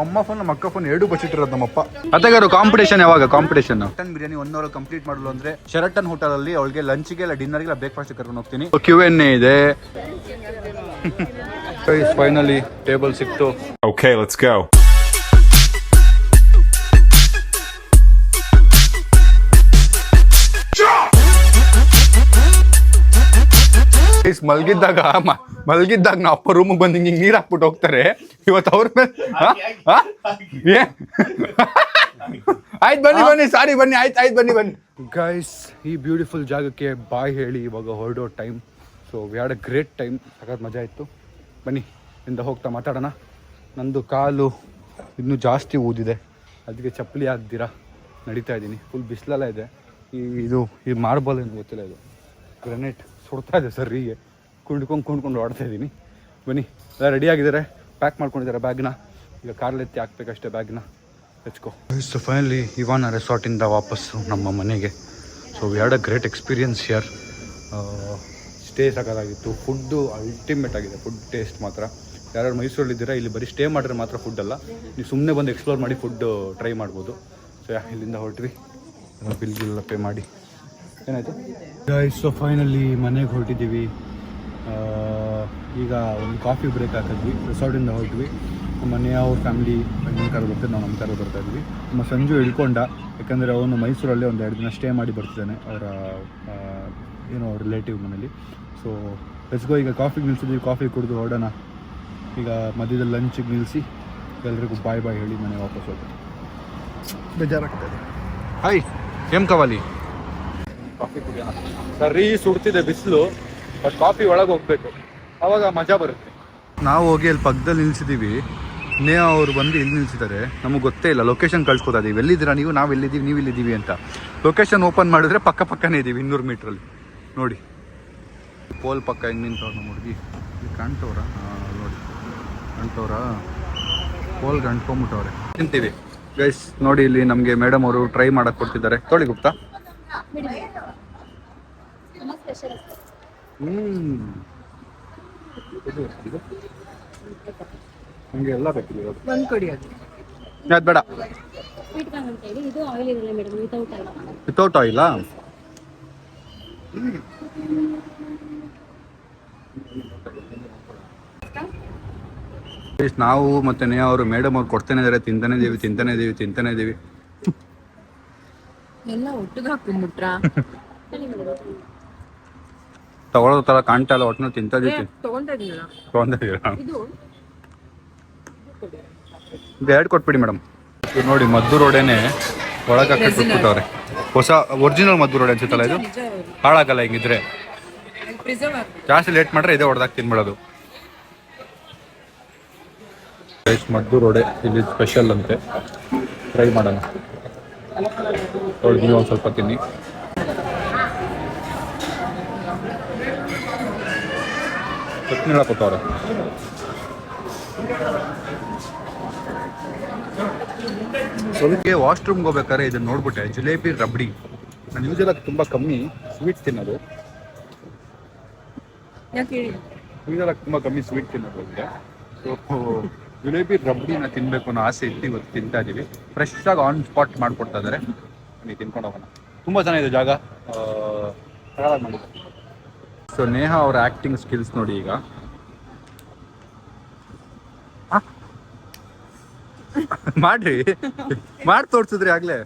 ಅಮ್ಮ ಫೋನ್ ನಮ್ಮ ಅಕ್ಕ ಫೋನ್ ಎರಡು ಬಚ್ಚಿಟ್ಟಿರೋದು ನಮ್ಮಪ್ಪ. ಅತ್ತಗಾರು ಕಾಂಪಿಟೇಷನ್ ಯಾವಾಗ? Competition mutton biryani 1 hour complete ಮಾಡಲು ಅಂದ್ರೆ ಶೆರಟನ್ ಹೋಟೆಲ್ ಅಲ್ಲಿ ಅವಳಿಗೆ ಲಂಚ್ಗೆ ಇಲ್ಲ ಡಿನ್ನರ್ಗೆ ಇಲ್ಲ ಬ್ರೇಕ್ಫಾಸ್ಟ್ ಕರ್ಕೊಂಡು ಹೋಗ್ತೀನಿ. Q&A ಇದೆ. ಫೈನಲಿ ಟೇಬಲ್ ಸಿಕ್ತು. Okay, let's go. ಮಲಗಿದ್ದಾಗ ನಾ ಅಪ್ಪ ರೂಮಿಗೆ ಬಂದು ಹಿಂಗೆ ನೀರು ಹಾಕ್ಬಿಟ್ಟು ಹೋಗ್ತಾರೆ. ಇವತ್ತು ಅವ್ರ ಮೇಲೆ ಆಯ್ತು ಬನ್ನಿ ಸಾರಿ ಬನ್ನಿ ಆಯ್ತು ಬನ್ನಿ ಗೈಸ್, ಈ ಬ್ಯೂಟಿಫುಲ್ ಜಾಗಕ್ಕೆ ಬಾಯ್ ಹೇಳಿ ಇವಾಗ ಹೊರಡೋ time. So we had a great time. ಸಖತ್ ಮಜಾ ಇತ್ತು. ಬನ್ನಿ ಇಂದ ಹೋಗ್ತಾ ಮಾತಾಡೋಣ. ನಂದು ಕಾಲು ಇನ್ನೂ ಜಾಸ್ತಿ ಊದಿದೆ, ಅದಕ್ಕೆ ಚಪ್ಪಲಿ ಹಾಕ್ದಿರಾ ನಡೀತಾ ಇದ್ದೀನಿ. ಫುಲ್ ಬಿಸಿಲೆಲ್ಲ ಇದೆ. ಈ ಮಾರ್ಬಲ್ ಏನು ಗೊತ್ತಿಲ್ಲ, ಇದು ಗ್ರನೇಟ್ ಸುಡ್ತಾ ಇದೆ ಸರ್. ಹೀಗೆ ಕುಂಡ್ಕೊಂಡು ಓಡ್ತಾ ಇದ್ದೀನಿ. ಬನ್ನಿ ಎಲ್ಲ ರೆಡಿ ಆಗಿದ್ದಾರೆ, ಪ್ಯಾಕ್ ಮಾಡ್ಕೊಂಡಿದ್ದಾರೆ ಬ್ಯಾಗ್ನ. ಈಗ ಕಾರಲ್ಲಿ ಎತ್ತಿ ಹಾಕ್ಬೇಕಷ್ಟೇ ಬ್ಯಾಗ್ನ. Let's go. ಸೊ ಫೈನಲಿ ಇವಾನ ರೆಸಾರ್ಟಿಂದ ವಾಪಸ್ಸು ನಮ್ಮ ಮನೆಗೆ. So we had a great experience here. Stay ಸಾಕಾಗಿತ್ತು. ಫುಡ್ಡು ಅಲ್ಟಿಮೇಟ್ ಆಗಿದೆ. ಫುಡ್ ಟೇಸ್ಟ್ ಮಾತ್ರ. ಯಾರು ಮೈಸೂರಲ್ಲಿದ್ದೀರಾ ಇಲ್ಲಿ ಬರೀ ಸ್ಟೇ ಮಾಡಿದ್ರೆ ಮಾತ್ರ ಫುಡ್ ಅಲ್ಲ, ನೀವು ಸುಮ್ಮನೆ ಬಂದು ಎಕ್ಸ್ಪ್ಲೋರ್ ಮಾಡಿ ಫುಡ್ ಟ್ರೈ ಮಾಡ್ಬೋದು. ಸೊ ಇಲ್ಲಿಂದ ಹೊರಟ್ವಿ, ಬಿಲ್ಗೆಲ್ಲ ಪೇ ಮಾಡಿ. ಏನಾಯಿತು ಗೈಸ್? ಸೊ ಫೈನಲಿ ಮನೆಗೆ ಹೊರಟಿದ್ದೀವಿ. ಈಗ ಒಂದು ಕಾಫಿ ಬ್ರೇಕ್ ಹಾಕಿದ್ವಿ, ರೆಸಾರ್ಟಿಂದ ಹೊರಟ್ವಿ. ನಮ್ಮ ಮನೆಯ ಅವ್ರ ಫ್ಯಾಮಿಲಿ ನನ್ನ ಕಾರಲ್ಲಿ ಬರ್ತಾರೆ, ನಾವು ನಮ್ಮ ಕಾರಲ್ಲಿ ಬರ್ತಾ ಇದ್ವಿ. ನಮ್ಮ ಸಂಜು ಹಿಡ್ಕೊಂಡ, ಯಾಕಂದರೆ ಅವನು ಮೈಸೂರಲ್ಲೇ ಒಂದು 2 ದಿನ ಸ್ಟೇ ಮಾಡಿ ಬರ್ತಿದ್ದಾನೆ ಅವರ ರಿಲೇಟಿವ್ ಮನೇಲಿ. So let's go. ಈಗ ಕಾಫಿಗೆ ನಿಲ್ಸಿದ್ವಿ, ಕಾಫಿ ಕುಡಿದು ಹೊರಡೋಣ. ಈಗ ಮಧ್ಯದಲ್ಲಿ ಲಂಚಿಗೆ ನಿಲ್ಲಿಸಿ ಎಲ್ರಿಗೂ ಬಾಯ್ ಹೇಳಿ ಮನೆಗೆ ವಾಪಸ್ ಹೋಗ್ತೀವಿ. ಬೇಜಾರಾಗ್ತದೆ. ಹಾಯ್ ಏಮ್ ಕವಾಲಿ ಕಾಫಿ ಕುಡಿಯೋಣ. ಸರಿ ಸುಡ್ತಿದೆ ಬಿಸಿಲು, ಬಟ್ ಕಾಫಿ ಒಳಗೆ ಹೋಗ್ಬೇಕು, ಆವಾಗ ಮಜಾ ಬರುತ್ತೆ. ನಾವು ಹೋಗಿ ಅಲ್ಲಿ ಪಕ್ಕದಲ್ಲಿ ನಿಲ್ಸಿದ್ದೀವಿ. ಅವ್ರು ಬಂದು ಇಲ್ಲಿ ನಿಲ್ಸಿದ್ದಾರೆ. ನಮಗೆ ಗೊತ್ತೇ ಇಲ್ಲ, ಲೊಕೇಶನ್ ಕಳ್ಸ್ಕೊತಾ ಇದೀವಿ. ಎಲ್ಲಿದ್ದೀರಾ ನೀವು? ನಾವು ಎಲ್ಲಿದ್ದೀವಿ, ನೀವು ಇಲ್ಲಿದ್ದೀವಿ ಅಂತ. ಲೊಕೇಶನ್ ಓಪನ್ ಮಾಡಿದ್ರೆ ಪಕ್ಕನೇ ಇದ್ದೀವಿ, 200 ಮೀಟ್ರಲ್ಲಿ. ನೋಡಿ ಪೋಲ್ ಪಕ್ಕ ಹೆಂಗೆ ನಿಂತವ್ರು ನಮ್ಮ ಹುಡುಗಿ. ಇಲ್ಲಿ ಕಾಣ್ತವ್ರ? ನೋಡಿ ಕಾಣ್ತವ್ರ? ಪೋಲ್ಗೆ ಅಂಟ್ಕೊಂಬಿಟ್ಟವ್ರೆ. ತಿಂತೀವಿ ಗೈಸ್. ನೋಡಿ ಇಲ್ಲಿ ನಮಗೆ ಮೇಡಮ್ ಅವರು ಟ್ರೈ ಮಾಡಕ್ಕೆ ಕೊಡ್ತಿದ್ದಾರೆ. ತೊಳಿ ಗುಪ್ತಾ. ನಮಗೆ ಎಲ್ಲ ಬೇಕಿದೆ. ಅದು ಬೇಡ, ವಿತೌಟ್ ಆಯಿಲಾ? ನಾವು ಮತ್ತೆ ಅವರು ಮೇಡಮ್ ಅವ್ರು ಕೊಡ್ತಾನೆ ಇದಾರೆ. ತಿಂತಾನೆ ಇದೀವಿ. ಎಲ್ಲ ಒಟ್ಟಿಗೆ ಹಾಕೊಂಡ್ಬಿಟ್ರಾ? ತಗೊಳ್ಳೋ ತರ ಕಾಣ್ತಾ ಇಲ್ಲ, ಒಟ್ಟಿನ ತಿಂತಿದ್ದೀರಾ? ಇದು 2 ಕೊಟ್ಬಿಡಿ ಮೇಡಮ್. ನೋಡಿ ಮದ್ದೂರು ರೋಡೇನೆ ಒಳಗೆ ಹಾಕಿಟ್ಬಿಟ್ಟವ್ರೆ. ಹೊಸ ಒರಿಜಿನಲ್ ಮದ್ದೂರು ರೋಡ್ ಅನ್ಸುತ್ತಲ್ಲ ಇದು. ಹಾಳಾಗಲ್ಲ ಹಿಂಗಿದ್ರೆ. ಜಾಸ್ತಿ ಲೇಟ್ ಮಾಡ್ರೆ ಇದೇ ಹೊಡೆದಾಕ್ ತಿನ್ಬಿಡೋದು. ಮದ್ದೂರು ರೋಡೆ ಇಲ್ಲಿ ಸ್ಪೆಷಲ್ ಅಂತೆ, ಟ್ರೈ ಮಾಡೋಣ. ನೀವು ಒಂದು ಸ್ವಲ್ಪ ತಿನ್ನಿ. ಚಟ್ನಿ ಹೇಳಕೊತ್ತವ್ರೆ. ಸ್ವಲ್ಪ ವಾಶ್ರೂಮ್ಗೆ ಹೋಗ್ಬೇಕಾದ್ರೆ ಇದನ್ನ ನೋಡ್ಬಿಟ್ಟೆ, ಜಿಲೇಬಿ ರಬಡಿ. ನಾನು ಯೂಶಲಾಗಿ ತುಂಬ ಕಮ್ಮಿ ಸ್ವೀಟ್ ತಿನ್ನೋದು. ಯೂಶಲಾಗಿ ತುಂಬ ಕಮ್ಮಿ ಸ್ವೀಟ್ ತಿನ್ನೋದು ಅಂತ. ಸೊ ಜಿಲೇಬಿ ರಬಡಿನ ತಿನ್ನಬೇಕು ಅನ್ನೋ ಆಸೆ ಇತ್ತು. ಇವತ್ತು ತಿಂತಾ ಇದ್ದೀವಿ. ಫ್ರೆಶ್ ಆಗಿ ಆನ್ ಸ್ಪಾಟ್ ಮಾಡ್ಕೊಡ್ತಾ ಇದ್ದಾರೆ. ನೀವು ತಿನ್ಕೊಂಡು ಹೋಗೋಣ. ತುಂಬ ಚೆನ್ನಾಗಿದೆ ಜಾಗ, ಮಾಡಿದೆ. ಸೊ ನೇಹಾ ಅವರ ಆ್ಯಕ್ಟಿಂಗ್ ಸ್ಕಿಲ್ಸ್ ನೋಡಿ. ಈಗ ಮಾಡ್ರಿ, ಮಾಡಿ ತೋರ್ಸಿದ್ರಿ ಆಗ್ಲೇ.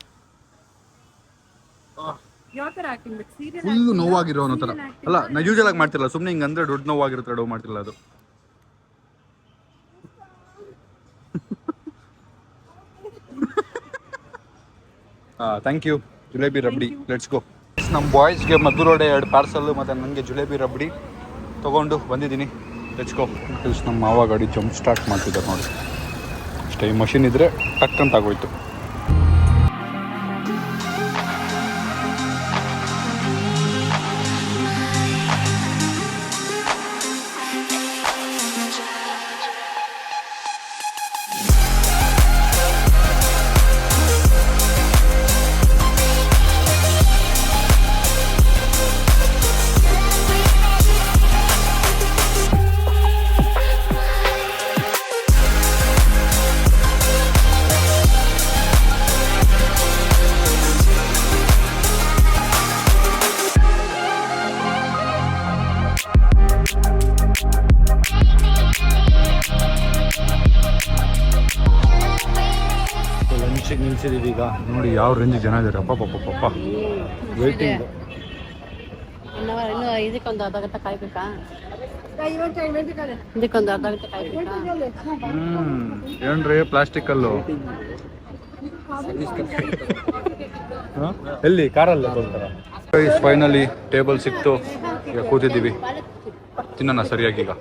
ಫುಲ್ ನೋವಾಗಿರೋ ಅನ್ನೋ ಥರ ಅಲ್ಲ. ನಾ ಯೂಶಲ್ ಆಗಿ ಮಾಡ್ತಿರಲ್ಲ, ಸುಮ್ಮನೆ ಹಿಂಗೆ ಅಂದ್ರೆ ದೊಡ್ಡ ನೋವಾಗಿರುತ್ತೆ ಡೋ ಮಾಡ್ತಿರಲ್ಲ ಅದು. Thank you. Jalebi rabdi, let's go. ನಮ್ಮ ಬಾಯ್ಸ್ಗೆ ಮದ್ದೂರು ರೋಡೆ 2 ಪಾರ್ಸಲ್ ಮತ್ತು ನನಗೆ ಜಿಲೇಬಿ ರಬಡಿ ತೊಗೊಂಡು ಬಂದಿದ್ದೀನಿ. Let's go. ನಮ್ಮ ಮಾವ ಗಾಡಿ ಜಂಪ್ ಸ್ಟಾರ್ಟ್ ಮಾಡ್ತಿದ್ದಾರೆ ನೋಡಿ. ಅಷ್ಟೇ, ಈ ಮಷಿನ್ ಇದ್ದರೆ ಟಕ್ ಅಂತ ಆಗೋಯ್ತು. ನಿಲ್ಸಿದೀವಿ ಈಗ. ನೋಡಿ ಯಾವ ರೇಂಜ್ ಜನ ಇದ್ದಾರೆ. ಅಪ್ಪ ವೇಟಿಂಗ್. ಇನ್ನು ಇದಕ್ಕೊಂದು ಅರ್ಧ ಗಂಟೆ ಕಾಯ್ಬೇಕಾ? ಇದಕ್ಕೊಂದು ಅರ್ಧ ಗಂಟೆ ಕಾಯ್ಬೇಕಾ? ಏನ್ರಿ ಪ್ಲಾಸ್ಟಿಕ್ ಅಲ್ಲು ಎಲ್ಲಿ ಕಾರಲ್ಲಿ ಫೈನಲಿ ಟೇಬಲ್ ಸಿಕ್ತು. ಈಗ ಕೂತಿದ್ದೀವಿ, ತಿನ್ನೋಣ ಸರಿಯಾಗಿ. ಈಗ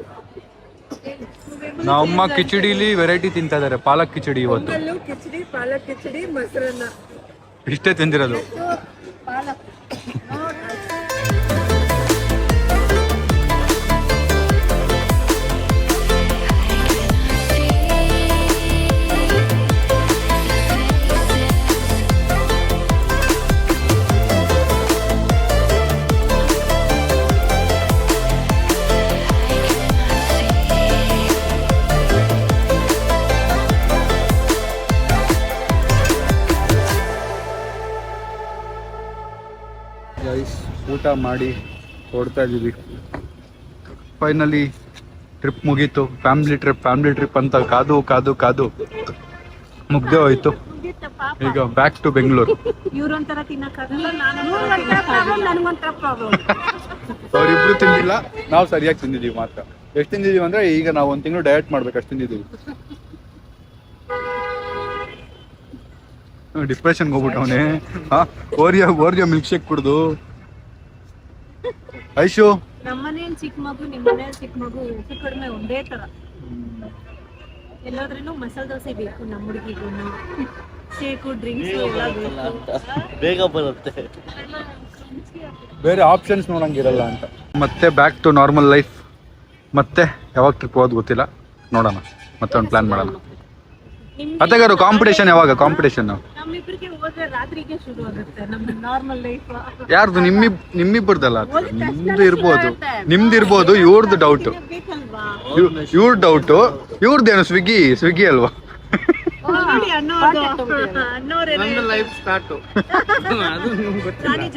ನಮ್ಮ ಕಿಚಡಿಲಿ ವೆರೈಟಿ ತಿಂತಾ ಇದಾರೆ. ಪಾಲಕ್ ಕಿಚಡಿ ಇವತ್ತು. ಕಿಚಡಿ, ಪಾಲಕ್ ಕಿಚಡಿ, ಮೊಸರನ್ನ ಇಷ್ಟೇ ತಿಂದಿರೋದು. ಗೈಸ್ ಊಟ ಮಾಡಿ ಹೊಡ್ತಾ ಇದ್ದೀವಿ. ಫೈನಲಿ ಟ್ರಿಪ್ ಮುಗೀತು. ಫ್ಯಾಮಿಲಿ ಟ್ರಿಪ್ ಅಂತ ಕಾದು ಮುಗ್ದೇ ಹೋಯ್ತು. ಈಗ ಬ್ಯಾಕ್ ಟು ಬೆಂಗಳೂರು. ಇವ್ರೊಂಥರ ತಿನ್ನಕ್ಕಾಗಲ್ಲ, ಅವ್ರಿಬ್ರು ತಿಂದಿಲ್ಲ, ನಾವು ಸರಿಯಾಗಿ ತಿಂದಿದ್ದೀವಿ ಮಾತ್ರ. ಎಷ್ಟು ತಿಂದಿದ್ದೀವಿ ಅಂದ್ರೆ ಈಗ ನಾವು 1 ತಿಂಗಳು ಡಯಟ್ ಮಾಡ್ಬೇಕು, ಅಷ್ಟು ತಿಂದಿದ್ದೀವಿ. ಡಿಪ್ರೆಷನ್ಗೆ ಹೋಗ್ಬಿಟ್ಟವನೇ. ಓರಿಯೋ ಮಿಲ್ಕ್ ಶೇಕ್ ಕುಡ್ದು. ಐಶು ನಮ್ಮನೇಲಿ ಚಿಕ್ಕ ಮಗು, ನಿಮ್ಮನೇಲಿ ಚಿಕ್ಕ ಮಗು, ಹೆಚ್ಚು ಕಡಿಮೆ ಒಂದೇ ತರ. ಎಲ್ಲಾದ್ರೂ ಮಸಾಲೆ ದೋಸೆ ಬೇಕು ನಮ್ಮ ಹುಡುಗಿಗೂ, ಶೇಕು ಡ್ರಿಂಕ್ಸ್ ಎಲ್ಲ ಬೇಕು, ಬೇಗ ಬರುತ್ತೆ. ಬೇರೆ ಆಪ್ಷನ್ಸ್ ನೋಡಂಗಿರಲ್ಲ ಅಂತ. ಮತ್ತೆ ಬ್ಯಾಕ್ ಟು ನಾರ್ಮಲ್ ಲೈಫ್. ಮತ್ತೆ ಯಾವಾಗ ಟ್ರಿಪ್ ಹೋಗೋದು ಗೊತ್ತಿಲ್ಲ, ನೋಡೋಣ. ಮತ್ತೆ ಒಂದು ಪ್ಲಾನ್ ಮಾಡೋಣ. ಅತ್ತೆಗಾರು ಕಾಂಪಿಟೇಷನ್ ಯಾವಾಗ? ಕಾಂಪಿಟೇಷನ್ ನಮ್ಮಿಬ್ಬರಿಗೆ ಹೋದ್ರೆ ರಾತ್ರಿಗೆ ಶುರು ಆಗುತ್ತೆ ನಮ್ಮ ನಾರ್ಮಲ್ ಲೈಫ್. ಯಾರ್ದು? ನಿಮ್ಮಿಬ್ಬರದಲ್ಲ, ನಿಮ್ದು ಇರ್ಬೋದು. ಇವ್ರದ್ದು ಡೌಟ್, ಇವ್ರ ಡೌಟು. ಇವ್ರದ್ದೇನು ಸ್ವಿಗ್ಗಿ ಅಲ್ವಾ? ಲೈಫ್ ಸ್ಟಾರ್ಟ್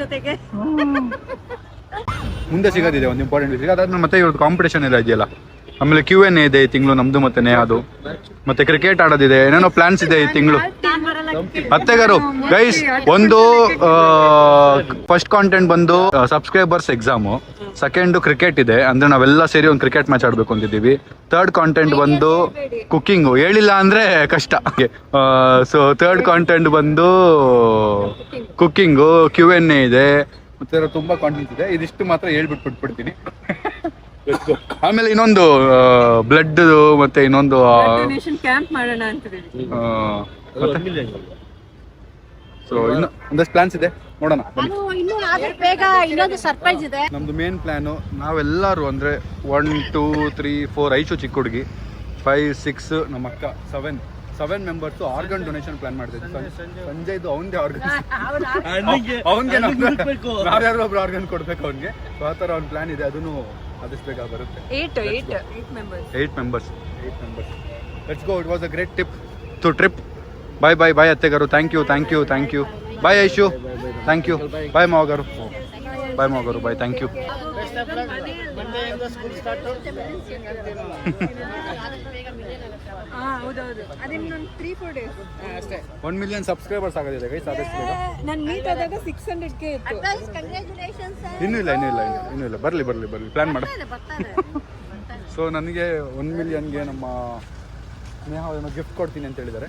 ಜೊತೆಗೆ ಮುಂದೆ ಸಿಗೋದಿದೆ ಒಂದು ಇಂಪಾರ್ಟೆಂಟ್ ವಿಷಯ. ಅದಾದ್ಮೇಲೆ ಮತ್ತೆ ಇವ್ರದ್ದು ಕಾಂಪಿಟೇಷನ್ ಎಲ್ಲ ಇದೆಯಲ್ಲ. ಆಮೇಲೆ Q&A ಇದೆ ಈ ತಿಂಗಳು ನಮ್ದು ಮತ್ತೆ ನೇಹಾದು. ಮತ್ತೆ ಕ್ರಿಕೆಟ್ ಆಡೋದಿದೆ, ಏನೇನೋ ಪ್ಲಾನ್ಸ್ ಇದೆ ಈ ತಿಂಗಳು. ಅತ್ತೆಗಾರು ಗೈಸ್, ಒಂದು ಫಸ್ಟ್ ಕಾಂಟೆಂಟ್ ಬಂದು ಸಬ್ಸ್ಕ್ರೈಬರ್ಸ್ ಎಕ್ಸಾಮು. ಸೆಕೆಂಡ್ ಕ್ರಿಕೆಟ್ ಇದೆ, ಅಂದ್ರೆ ನಾವೆಲ್ಲ ಸೇರಿ ಒಂದು ಕ್ರಿಕೆಟ್ ಮ್ಯಾಚ್ ಆಡ್ಬೇಕು ಅಂತಿದ್ದೀವಿ. ಥರ್ಡ್ ಕಾಂಟೆಂಟ್ ಬಂದು ಕುಕ್ಕಿಂಗು. ಹೇಳಿಲ್ಲ ಅಂದ್ರೆ ಕಷ್ಟ. ಸೊ ಥರ್ಡ್ ಕಾಂಟೆಂಟ್ ಬಂದು ಕುಕ್ಕಿಂಗು. Q&A ಇದೆ, ಮತ್ತೆ ತುಂಬಾ ಕಾಂಟೆಂಟ್ ಇದೆ. ಇದಿಷ್ಟು ಮಾತ್ರ ಹೇಳ್ಬಿಟ್ಬಿಡ್ತೀನಿ. ಆಮೇಲೆ ಇನ್ನೊಂದು ಬ್ಲಡ್, ಮತ್ತೆ ಇನ್ನೊಂದು ಕ್ಯಾಂಪ್ ಮಾಡೋಣ ಅಂತ. ಸೊ ಒಂದಷ್ಟು ಪ್ಲಾನ್ಸ್ ಇದೆ, ನೋಡೋಣ. ಇನ್ನೊಂದು ಸರ್ಪ್ರೈಸ್ ಇದೆ. ನಮ್ದು ಮೇನ್ ಪ್ಲಾನು, ನಾವೆಲ್ಲರೂ ಅಂದ್ರೆ 1 2 3 4 ಐಶು ಚಿಕ್ಕ ಹುಡುಗಿ, 5 6 ನಮ್ಮ ಅಕ್ಕ, 7 ಮೆಂಬರ್ಸ್ ಆರ್ಗನ್ ಡೊನೇಷನ್ ಪ್ಲಾನ್ ಮಾಡ್ತಿದ್ವಿ. ಸಂಜಯ್ದು ಅವನದೇ ಆರ್ಗನ್, ಅವನಿಗೆ ನಾವ್ಯಾರು ಒಬ್ರು ಆರ್ಗನ್ ಕೊಡ್ಬೇಕು ಅವನಿಗೆ. ಸೊ ಆ ಥರ ಒಂದು ಪ್ಲಾನ್ ಇದೆ, ಅದನ್ನು ಆದಷ್ಟು ಬೇಗ ಬರುತ್ತೆ. 8 members. Let's go. It was a great trip. Bye ಅತ್ತೆಗಾರು. Thank you. Bye Aishu, thank you. Bye ಮಾವಗಾರು. Bye thank you. ಹೌದೌದು, ಅದೇ 3-4 ಡೇಸ್ ಅಷ್ಟೇ. 1 ಮಿಲಿಯನ್ ಸಬ್ಸ್ಕ್ರೈಬರ್ಸ್ ಆಗೋದಿದೆ ಗೈಸ್, ಆದಷ್ಟು ಬೇಗ. ನಾನು ಮೀಟ್ ಆದಾಗ 600K ಇತ್ತು. ಇನ್ನೂ ಇಲ್ಲ. ಬರಲಿ ಪ್ಲಾನ್ ಮಾಡ. ಸೊ ನನಗೆ 1 ಮಿಲಿಯನ್ಗೆ ನಮ್ಮ ನೇಹಾ ಏನೋ ಗಿಫ್ಟ್ ಕೊಡ್ತೀನಿ ಅಂತ ಹೇಳಿದ್ದಾರೆ.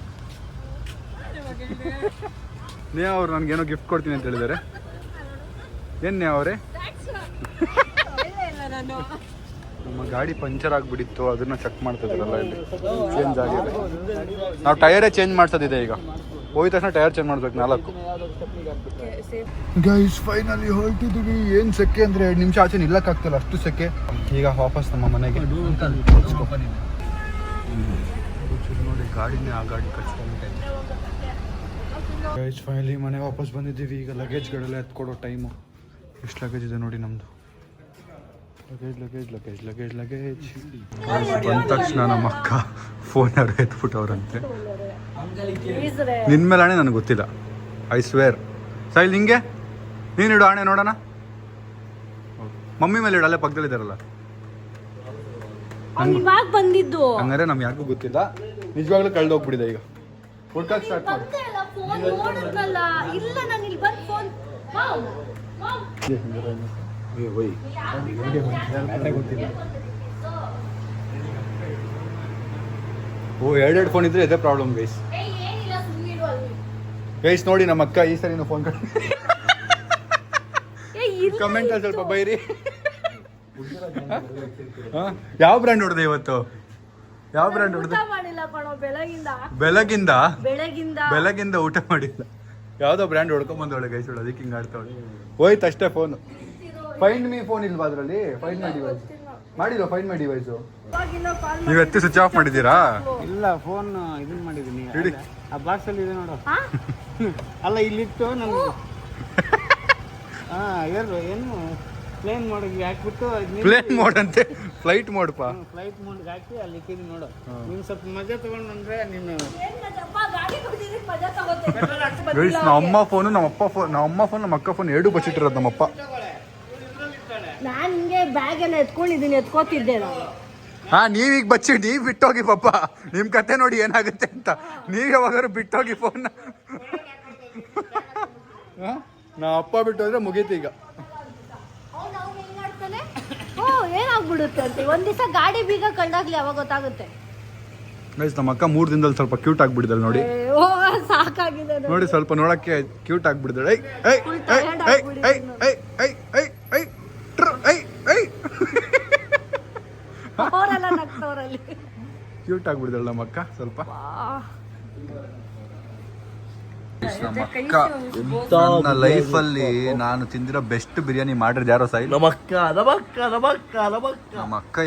ನೇಹಾ ಅವ್ರು ನನಗೇನೋ ಗಿಫ್ಟ್ ಕೊಡ್ತೀನಿ ಅಂತ ಹೇಳಿದ್ದಾರೆ. ಏನು ನೇಹಾ ಅವರೇ? ನಮ್ಮ ಗಾಡಿ ಪಂಚರ್ ಆಗಿಬಿಟ್ಟಿತ್ತು, ಅದನ್ನ ಚೆಕ್ ಮಾಡ್ತಿದ್ರಲ್ಲ ಇಲ್ಲಿ. ಚೇಂಜ್ ಆಗಿದೆ. ನಾವು ಟೈರೇ ಚೇಂಜ್ ಮಾಡ್ಸೋದಿದೆ ಈಗ. ಹೋಗಿದ ತಕ್ಷಣ ಟೈರ್ ಚೇಂಜ್ ಮಾಡ್ಬೇಕು 4. ಗೈಸ್ ಫೈನಲಿ ಹೊರಟಿದ್ದೀವಿ. ಏನು ಸೆಕೆ ಅಂದರೆ 2 ನಿಮಿಷ ಆಚೆ ನಿಲ್ಲಕ್ಕಾಗ್ತಿಲ್ಲ, ಅಷ್ಟು ಸೆಕೆ. ಈಗ ವಾಪಸ್ ನಮ್ಮ ಮನೆಗೆ. ನೋಡಿ ಗಾಡಿನೇ, ಆ ಗಾಡಿ ಕಚ್ಕೊಂಡ್ಬಿಟ್ಟೆ. ಗೈಸ್ ಫೈನಲಿ ಮನೆ ವಾಪಸ್ ಬಂದಿದ್ದೀವಿ. ಈಗ ಲಗೇಜ್ಗಳೆಲ್ಲ ಎತ್ಕೊಡೋ ಟೈಮು. ಎಷ್ಟು ಲಗೇಜ್ ಇದೆ ನೋಡಿ ನಮ್ಮದು. ಲಗೇಜ್ ಬಂದ ತಕ್ಷಣ ನಮ್ಮ ಅಕ್ಕ ಫೋನ್ ಯಾರು ಎತ್ಬಿಟ್ಟವ್ರಂತೆ. ನಿನ್ನ ಮೇಲೆ ಆಣೆ ನನಗೆ ಗೊತ್ತಿಲ್ಲ, ಐ ಸ್ವೇರ್. ಸೈಲ್ ನಿಂಗೆ ನೀನು ಇಡು ಆಣೆ ನೋಡೋಣ. ಮಮ್ಮಿ ಮೇಲೆ ಇಡು, ಅಲ್ಲೇ ಪಕ್ಕದಲ್ಲಿದ್ದಾರಲ್ಲ. ಬಂದಿದ್ದು ಹಂಗಾರೆ ನಮ್ಗೆ ಯಾರಿಗೂ ಗೊತ್ತಿಲ್ಲ. ನಿಜವಾಗ್ಲೂ ಕಳ್ದೋಗ್ಬಿಟ್ಟಿದೆ. ಈಗ ಹುಡ್ಕಕ್ಕೆ ಸ್ಟಾರ್ಟ್ ಮಾಡಿ. ಫೋನ್ ನೋಡಿದ್ನಲ್ಲ. ಇಲ್ಲ ನಾನು ಇಲ್ಲಿ ಬಂದು ಫೋನ್ ಓ ಎರಡೆರಡು ಫೋನ್ ಇದ್ರೆ ಇದೇ ಪ್ರಾಬ್ಲಮ್ ಗೈಸ್. ಏನಿಲ್ಲ ಸುಮ್ಮನಿರು ಅಲ್ಲಿ. ಗೈಸ್ ನೋಡಿ ನಮ್ಮ ಅಕ್ಕ ಈ ಸರಿ ಫೋನ್ ಕಮೆಂಟ್ ಅಲ್ಲಿ ಸ್ವಲ್ಪ ಬೈರಿ. ಯಾವ ಬ್ರ್ಯಾಂಡ್ ಹೊಡೆದೆ ಇವತ್ತು? ಯಾವ ಬ್ರ್ಯಾಂಡ್ ಹೊಡೆದೆ? ಊಟ ಮಾಡಿಲ್ಲ ಕಣೋ ಬೆಳಗಿಂದ ಬೆಳಗಿಂದ ಊಟ ಮಾಡಿಲ್ಲ. ಯಾವ್ದೋ ಬ್ರ್ಯಾಂಡ್ ಹೊಡ್ಕೊಂಬಂದವಳೆ ಗೈಸ್ ಅವಳು, ಅದಕ್ಕೆ ಹಿಂಗೆ ಆಡ್ತಾವಳೆ. ಹೋಯ್ತು ಅಷ್ಟೇ ಫೋನ್. ಫೈಂಡ್ ಮೀ ಫೋನ್ ಇಲ್ವಾ ಅದರಲ್ಲಿ? ಫೈಂಡ್ ಮೈ ಡಿವೈಸ್ ಮಾಡಿಲ್ವಾ? ಫೈಂಡ್ ಮೈ ಡಿವೈಸು ನೀವು ಎತ್ತಿ ಸ್ವಿಚ್ ಆಫ್ ಮಾಡಿದ್ದೀರಾ? ಇಲ್ಲ ಫೋನ್ ಇದನ್ನ ಮಾಡಿದೀನಿ. ಇಡಿ. ಆ ಬಾಕ್ಸ್ ಅಲ್ಲಿ ಇದೆ ನೋಡು. ಅಲ್ಲ ಇಲ್ಲಿಟ್ಟು ನಮ್ಗೆ ಏನು ಪ್ಲೇನ್ ಮೋಡ್ಗೆ ಹಾಕ್ಬಿಟ್ಟು ಪ್ಲೇನ್ ಮೋಡ್ ಅಂತೆ, ಫ್ಲೈಟ್ ಮೋಡ್ ಪಾ. ಫ್ಲೈಟ್ ಮೋಡ್ಗೆ ಹಾಕಿ ಅಲ್ಲಿ ಇಕ್ಕಿದೀನಿ ನೋಡು. ನೀನು ಸ್ವಲ್ಪ ಮಜಾ ತಗೊಂಡು ಬಂದ್ರೆ ನೀನು ಗೈಸ್ ನಮ್ಮ ಅಮ್ಮ ಫೋನು ನಮ್ಮ ಅಪ್ಪ ಫೋನ್, ನಮ್ಮ ಅಮ್ಮ ಫೋನ್ ನಮ್ಮ ಅಕ್ಕ ಫೋನ್ ಎರಡು ಬಚ್ಚಿಟ್ಟಿರೋದು ನಮ್ಮಪ್ಪ. ನಾನು ಹಿಂಗೆ ಬ್ಯಾಗ್ ಎಲ್ಲ ಎತ್ಕೊಂಡಿದ್ದೀನಿ, ಎತ್ಕೋತಿದ್ದೆ ನಾನು. ನೀವೀಗ ಬಚ್ಚಿ ನೀವ್ ಬಿಟ್ಟೋಗಿ ಪಾಪ, ನಿಮ್ ಕತೆ ನೋಡಿ ಏನಾಗುತ್ತೆ ಅಂತ. ನೀವ್ ಯಾವಾಗಾರು ಬಿಟ್ಟೋಗಿ ಫೋನ್. ನಾ ಅಪ್ಪ ಬಿಟ್ಟು ಹೋದ್ರೆ ಮುಗೀತು ಈಗ. ಏನಾಗ್ಬಿಡುತ್ತೆ ಅಂತ ಒಂದ್ ದಿವಸ ಗಾಡಿ ಬೀಗ ಕಂಡಾಗ್ಲಿ ಅವಾಗ ಗೊತ್ತಾಗುತ್ತೆ. ಗೈಸ್ ನಮ್ಮ ಅಕ್ಕ 3 ದಿನದಲ್ಲಿ ಸ್ವಲ್ಪ ಕ್ಯೂಟ್ ಆಗ್ಬಿಡಿದಳು ನೋಡಿ. ಸಾಕಾಗಿದೆ ನೋಡಿ, ಸ್ವಲ್ಪ ನೋಡಕ್ಕೆ ಕ್ಯೂಟ್ ಆಗ್ಬಿಡಿದಳು. ಕ್ಯೂಟ್ ಆಗ್ಬಿಡಿದಳು ನಮ್ಮ ಅಕ್ಕ ಸ್ವಲ್ಪ. ನಮ್ಮ ಅಕ್ಕ ನನ್ನ ಲೈಫಲ್ಲಿ ನಾನು ತಿಂದಿರೋ ಬೆಸ್ಟ್ ಬಿರಿಯಾನಿ ಮಾಡಿರೋದು ಯಾರೋ ಸೈ ನಮ್ಮ ಅಕ್ಕ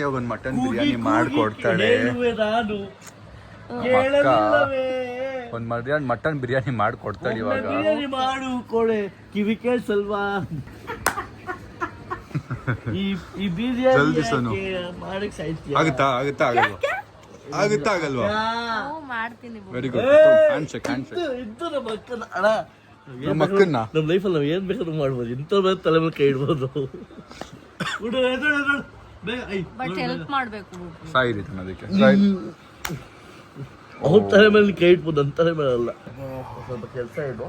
ಇವಾಗ ಒಂದು ಮಟನ್ ಬಿರಿಯಾನಿ ಮಾಡ್ಕೊಡ್ತಾಳೆ. ಒಂದ್ ಮಟನ್ ಬಿರಿಯಾನಿ ಮಾಡ್ಕೊಡ್ತಾಳೆ ಇವಾಗ. ಕಿವಿ ಕೇಳಿಸಲ್ವಾ? ಜಲ್ದಿ ಸೋನು. ಆಗುತ್ತಾ ಆಗುತ್ತಾ ಆಗಲ್ವಾ? ಆಗುತ್ತಾ ಆಗಲ್ವಾ? ಮಾಡ್ತೀನಿ. Very good. ಹ್ಯಾಂಡ್ಶೇಕ್ ನಮ್ಮ ಅಕ್ಕನ್ನ ನಮ್ಮ ಲೈಫಲ್ಲಿ ನಾವು ಏನ್ ಬೇಕಾದ್ರೂ ಮಾಡ್ಬೋದು. ಇಂಥ ತಲೆ ಮೇಲೆ ಕೈ ಇಡ್ಬೋದು. ಬಟ್ ಹೆಲ್ಪ್ ಮಾಡ್ಬೇಕು. ಸಾಯಿರಿ ಅದಕ್ಕೆ ಅವ್ರ ತಲೆ ಮೇಲೆ ಕೈ ಇಟ್ಬೋದು, ನನ್ನ ತಲೆ ಮೇಲೆ ಅಲ್ಲ. ಸ್ವಲ್ಪ ಕೆಲಸ ಇಡು.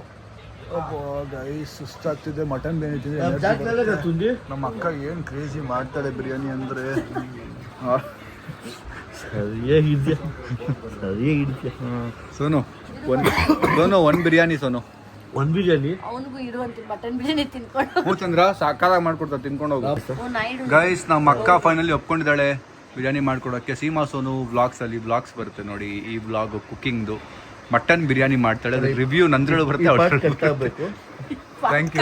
ಸುಸ್ತಾಗ್ತಿದೆ. ಮಟನ್ ಬಿರಿಯಾನಿ ನಮ್ಮ ಅಕ್ಕ ಏನ್ ಕ್ರೇಜಿ ಮಾಡ್ತಾಳೆ ಬಿರಿಯಾನಿ ಅಂದ್ರೆ. ಸರಿಯಾಗಿದ್ಯಾ? ಸೋನು ಒಂದ್ ಬಿರಿಯಾನಿ. ಸೋನು ಒಂದ್ ಬಿರಿಯಾನಿ ಅವನಿಗೂ ಇರುವಂತ ಮಟನ್ ಬಿರಿಯಾನಿ ತಿನ್ಕೊಂಡು ಹೂ ಚಂದ್ರ ಸಾಕಾದಾಗ ಮಾಡ್ಕೊಡ್ತಾ ತಿನ್ಕೊಂಡು ಹೋಗು. ಗೈಸ್ ನಮ್ಮ ಅಕ್ಕ ಫೈನಲಿ ಒಪ್ಕೊಂಡಿದ್ದಾಳೆ ಬಿರಿಯಾನಿ ಮಾಡ್ಕೊಡೋಕ್ಕೆ. ಸೀಮಾ ಸೋನು ವ್ಲಾಗ್ಸ್ ಅಲ್ಲಿ ವ್ಲಾಗ್ಸ್ ಬರುತ್ತೆ ನೋಡಿ, ಈ ವ್ಲಾಗ್ ಕುಕಿಂಗ್ದು. ಮಟನ್ ಬಿರಿಯಾನಿ ಮಾಡ್ತಾಳೆ, ರಿವ್ಯೂ ನಂದ್ರಳು ಬರುತ್ತೆ. Thank you.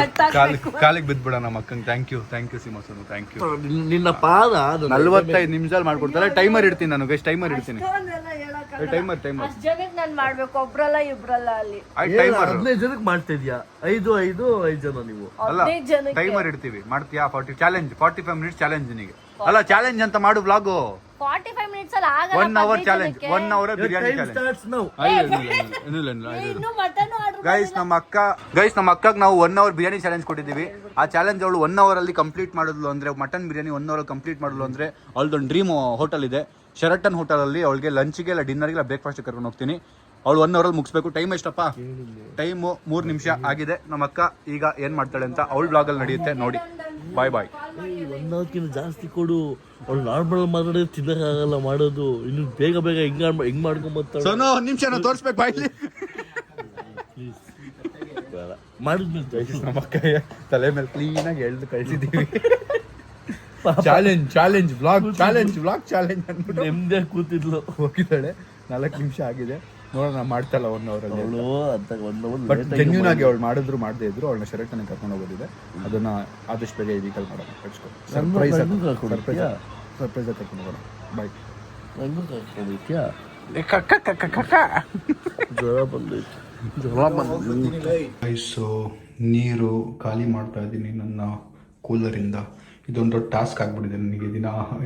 ಕಾಲಿಗೆ ಬಿದ್ಬಿಡ ನಮ್ಮ ಅಕ್ಕಂಗೆ. Thank you Seema Sonu, thank you. ನಿನ್ನ ಪಾದ 45 ನಿಮಿಷದಲ್ಲಿ ಮಾಡ್ಕೊಡ್ತಾರೆ. ಟೈಮರ್ ಇಡ್ತೀನಿ ನಾನು ಗೈಸ್, ಟೈಮರ್ ಇಡ್ತೀನಿ. ಟೈಮರ್ ಜನಕ್ಕೆ ನಾನು ಮಾಡ್ಬೇಕು, ಒಬ್ರಲ್ಲ ಇಬ್ರಲ್ಲ ಅಲ್ಲಿ. ಟೈಮರ್ 15 ಜನಕ್ಕೆ ಮಾಡ್ತಾ ಇದೀಯಾ? 5 ಜನ ನೀವು? ಅಲ್ಲ, ಟೈಮರ್ ಇಡ್ತೀವಿ. ಮಾಡ್ತೀಯಾ? 45 ಮಿನಿಟ್ಸ್ ಚಾಲೆಂಜ್ ನಿನಗೆ. ಅಲ್ಲ ಚಾಲೆಂಜ್ ಅಂತ ಮಾಡು ವ್ಲಾಗು. 45 ಮಿನಿಟ್ಸ್ ಅಲ್ಲಿ ಆಗಲ್ಲ. 1 hour challenge, 1 hour biryani challenge. Guys ನಮ್ಮ ಅಕ್ಕಗೆ ನಾವು 1 ಅವರ್ ಬಿರಿಯಾನಿ ಚಾಲೆಂಜ್ ಕೊಟ್ಟಿದ್ದೀವಿ. ಆ ಚಾಲೆಂಜ್ ಅವಳು 1 ಅವರ್ ಅಲ್ಲಿ ಕಂಪ್ಲೀಟ್ ಮಾಡಿದ್ಲು ಅಂದ್ರೆ, ಮಟನ್ ಬಿರಿಯಾನಿ 1 ಅವರ್ ಕಂಪ್ಲೀಟ್ ಮಾಡಿದ್ಲು ಅಂದ್ರೆ ಅವಳದೊಂದು ಡ್ರೀಮ್ ಹೋಟೆಲ್ ಇದೆ, ಶೆರಟನ್ ಹೋಟೆಲ್ ಅಲ್ಲಿ. ಅವಳಿಗೆ ಲಂಚ್ಗೆ ಇಲ್ಲ ಡಿನ್ನರ್ಗೆ ಇಲ್ಲ ಬ್ರೇಕ್ಫಾಸ್ಟ್ ಕರ್ಕೊಂಡು ಹೋಗ್ತೀನಿ. ಅವಳು 1 ಅವರಲ್ಲಿ ಮುಗಿಸ್ಬೇಕು. ಟೈಮ್ ಎಷ್ಟಪ್ಪ? ಟೈಮು 3 ನಿಮಿಷ ಆಗಿದೆ. ನಮ್ಮ ಅಕ್ಕ ಈಗ ಏನ್ ಮಾಡ್ತಾಳೆ ಅಂತ ಅವಳ ಬ್ಲಾಗಲ್ಲಿ ನಡೆಯುತ್ತೆ ನೋಡಿ. ಬಾಯ್. 1 ಅವರ್ಕಿಂತ ಜಾಸ್ತಿ ಕೊಡು. ಅವ್ಳು ನಾರ್ಮಲ್ ಮಾತಾಡಿದ್ರೆ ತಿನ್ನಕ್ಕಾಗಲ್ಲ ಮಾಡೋದು. ಇನ್ನು ಬೇಗ ಹೆಂಗ್ ಮಾಡ್ಕೊಂಬರ್ತಾಳೆ. ಸೋನು 1 ನಿಮಿಷ ತೋರಿಸ್ಬೇಕು ಬಾಯ್ಲಿ. ಮಾಡಿದ್ಮೇಲೆ ನಮ್ಮ ಅಕ್ಕ ತಲೆ ಮೇಲೆ ಕ್ಲೀನ್ ಆಗಿ ಎಳ್ದು ಕಳಿಸಿದ್ದೀವಿ. ಚಾಲೆಂಜ್ ವ್ಲಾಗ್ ಚಾಲೆಂಜ್ ಅಂದ್ಬಿಟ್ಟು ನೆಮ್ಮದಿ ಕೂತಿದ್ಲು. ಹೋಗಿದ್ದಾಳೆ. 4 ನಿಮಿಷ ಆಗಿದೆ. ನೋಡೋಣ ಮಾಡ್ತಾಳ 1 ಅವರಲ್ಲಿ. ಅವಳು ಅಂತ 1 ಅವರ್ ಬಟ್ ಜೆನ್ಯೂನ್ ಆಗಿ ಅವಳು ಮಾಡಿದ್ರು ಮಾಡದೇ ಇದ್ರು ಅವಳನ್ನ ಶೆರಟನ್ ಕರ್ಕೊಂಡು ಹೋಗೋದಿದೆ. ಅದನ್ನ ಆದಷ್ಟು ಬೇಗ ಈ ವೀಕಲ್ ಮಾಡೋಣ. ಸರ್ಪ್ರೈಸ್ ಕರ್ಕೊಂಡು ಹೋಗೋಣ. ಬಾಯ್. ನಂಗೂ ಕರ್ಕೊಂಡ್ಬಿಟ್ಯಾ? ಜ್ವರ ಬಂದೈತೆ. ಸೊ ನೀರು ಖಾಲಿ ಮಾಡ್ತಾ ಇದ್ದೀನಿ ನನ್ನ ಕೂಲರಿಂದ. ಇದೊಂದು ದೊಡ್ಡ ಟಾಸ್ಕ್ ಆಗ್ಬಿಟ್ಟಿದೆ ನನಗೆ.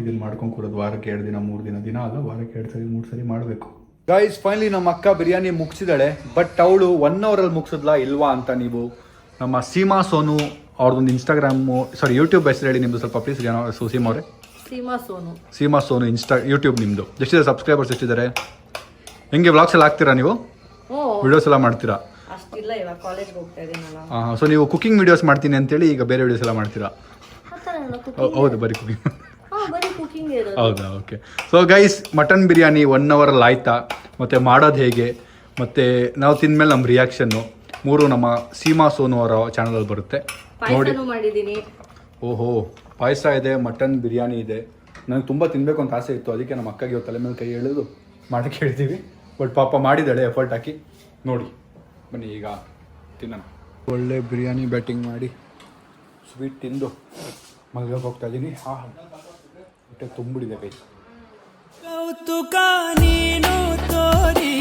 ಇದನ್ನ ಮಾಡ್ಕೊಂಡು ಕೊಡೋದು ವಾರಕ್ಕೆ 2 ದಿನ 3 ದಿನ ಅಲ್ಲ, ವಾರಕ್ಕೆ 2 ಸರಿ 3 ಸರಿ ಮಾಡಬೇಕು. ಗೈಸ್ ಫೈನಲಿ ನಮ್ಮ ಅಕ್ಕ ಬಿರಿಯಾನಿ ಮುಗಿಸಿದಾಳೆ. ಬಟ್ ಅವಳು 1 ಅವರಲ್ಲಿ ಮುಗಿಸಿದ್ಲಾ ಇಲ್ವಾ ಅಂತ ನೀವು ನಮ್ಮ ಸೀಮಾ ಸೋನು ಅವ್ರದ್ದೊಂದು ಯೂಟ್ಯೂಬ್ ಹೆಸರು ಹೇಳಿ ನಿಮ್ಮದು ಸ್ವಲ್ಪ ಪ್ಲೀಸ್. ಸೀಮಾ ಅವರೇ, ಸೀಮಾ ಸೋನು ಯೂಟ್ಯೂಬ್ ನಿಮ್ಮದು ಎಷ್ಟಿದೆ ಸಬ್ಸ್ಕ್ರೈಬರ್ಸ್? ಎಷ್ಟಿದ್ದಾರೆ? ಹೆಂಗೆ ವ್ಲಾಗ್ಸ್ ಎಲ್ಲ ಹಾಕ್ತೀರಾ ನೀವು? ವಿಡಿಯೋಸ್ ಎಲ್ಲ ಮಾಡ್ತೀರಾ? ಅಷ್ಟಿಲ್ಲ, ಇವಾಗ ಕಾಲೇಜ್ಗೆ ಹೋಗ್ತಾ ಇದ್ದೀನಲ್ಲ. ಸೊ ನೀವು ಕುಕಿಂಗ್ ವಿಡಿಯೋಸ್ ಮಾಡ್ತೀನಿ ಅಂತೇಳಿ ಈಗ ಬೇರೆ ವಿಡಿಯೋಸ್ ಎಲ್ಲ ಮಾಡ್ತೀರಾ? ಆ ಥರ ಎಲ್ಲ ಕುಕಿಂಗ್. ಹೌದು, ಬರೀ ಕುಕಿಂಗ್. ಬರೀ ಕುಕಿಂಗ್ ಇರೋದು. ಹೌದಾ, okay. So guys, mutton biryani 1 ಅವರಲ್ಲಿ ಆಯ್ತಾ, ಮತ್ತು ಮಾಡೋದು ಹೇಗೆ, ಮತ್ತು ನಾವು ತಿಂದಮೇಲೆ ನಮ್ಮ ರಿಯಾಕ್ಷನ್ನು 3 ನಮ್ಮ ಸೀಮಾ ಸೋನು ಅವರ ಚಾನಲಲ್ಲಿ ಬರುತ್ತೆ ನೋಡಿ. ಪಾಯಸನೂ ಮಾಡಿದ್ದೀನಿ. ಓಹೋ, ಪಾಯಸ ಇದೆ, ಮಟನ್ ಬಿರಿಯಾನಿ ಇದೆ. ನನಗೆ ತುಂಬ ತಿನ್ನಬೇಕು ಅಂತ ಆಸೆ ಇತ್ತು, ಅದಕ್ಕೆ ನಮ್ಮ ಅಕ್ಕಗೆ ತಲೆ ಮೇಲೆ ಕೈ ಎಳೆದು ಮಾಡೋಕ್ಕೆ ಹೇಳ್ತೀವಿ. ಬಟ್ ಪಾಪ ಮಾಡಿದ್ದಾಳೆ ಎಫರ್ಟ್ ಹಾಕಿ. ನೋಡಿ ಬನ್ನಿ ಈಗ ತಿನ್ನೋಣ. ಒಳ್ಳೆ ಬಿರಿಯಾನಿ ಬ್ಯಾಟಿಂಗ್ ಮಾಡಿ ಸ್ವೀಟ್ ತಿಂದು ಮಲ್ಗೋಕೆ ಹೋಗ್ತಾ ಇದ್ದೀನಿ. ಹೊಟ್ಟೆ ತುಂಬಿಡಿದೆ ಕೈ. ಕೌತುಕ ನೀನು ತೋರಿ